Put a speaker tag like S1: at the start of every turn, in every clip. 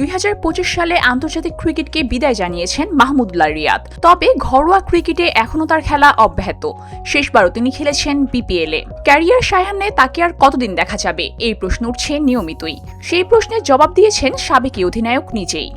S1: 2025 সালে আন্তর্জাতিক ক্রিকেটকে বিদায় জানিয়েছেন মাহমুদুল্লাহ রিয়াদ। তবে ঘরোয়া ক্রিকেটে এখনও তার খেলা অব্যাহত। শেষবারও তিনি খেলেছেন বিপিএলে। ক্যারিয়ার সায়াহ্নে তাকে আর কতদিন দেখা যাবে, এই প্রশ্ন উঠছে নিয়মিতই। সেই প্রশ্নের জবাব দিয়েছেন সাবেক অধিনায়ক নিজেই।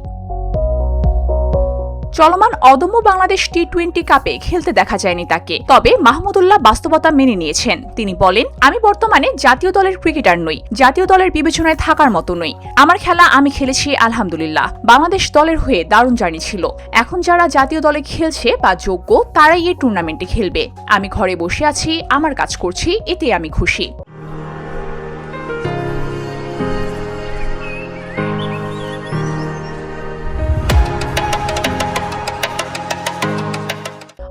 S1: চলমান অদম্য বাংলাদেশ টি-20 কাপে খেলতে দেখা যায়নি তাকে। তবে মাহমুদুল্লাহ বাস্তবতা মেনে নিয়েছেন। তিনি বলেন, আমি বর্তমানে জাতীয় দলের ক্রিকেটার নই, জাতীয় দলের বিবেচনায় থাকার মতো নই। আমার খেলা আমি খেলেছি আলহামদুলিল্লাহ। বাংলাদেশ দলের হয়ে দারুণ জার্নি ছিল। এখন যারা জাতীয় দলে খেলছে বা যোগ্য তারাই এই টুর্নামেন্টে খেলবে। আমি ঘরে বসে আছি, আমার কাজ করছি, এতে আমি খুশি।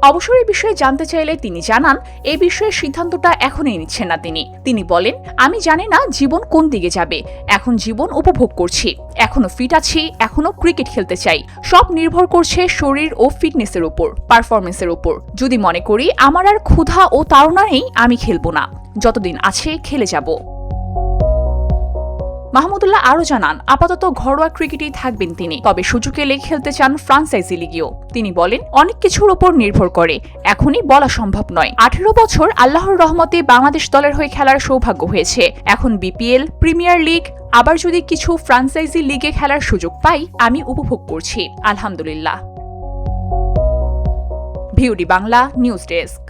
S1: অবসর এই বিষয়ে জানতে চাইলে তিনি জানান, এই বিষয়ে সিদ্ধান্তটা এখনই নিচ্ছেন না তিনি বলেন, আমি জানি না জীবন কোন দিকে যাবে। এখন জীবন উপভোগ করছি, এখনো ফিট আছি, এখনো ক্রিকেট খেলতে চাই। সব নির্ভর করছে শরীর ও ফিটনেসের উপর, পারফরমেন্সের উপর। যদি মনে করি আমার আর ক্ষুধা ও তাড়না নেই, আমি খেলবো না। যতদিন আছে খেলে যাব। মাহমুদুল্লাহ আরও জানান, আপাতত ঘরোয়া ক্রিকেটেই থাকবেন তিনি। তবে সুযোগ এলে খেলতে চান ফ্রাঞ্চাইজি লিগেও। তিনি বলেন, অনেক কিছুর উপর নির্ভর করে, এখনই বলা সম্ভব নয়। 18 বছর আল্লাহর রহমতে বাংলাদেশ দলের হয়ে খেলার সৌভাগ্য হয়েছে। এখন বিপিএল, প্রিমিয়ার লিগ, আবার যদি কিছু ফ্রাঞ্চাইজি লিগে খেলার সুযোগ পাই, আমি উপভোগ করছি আলহামদুলিল্লাহ। VOD Bangla news desk.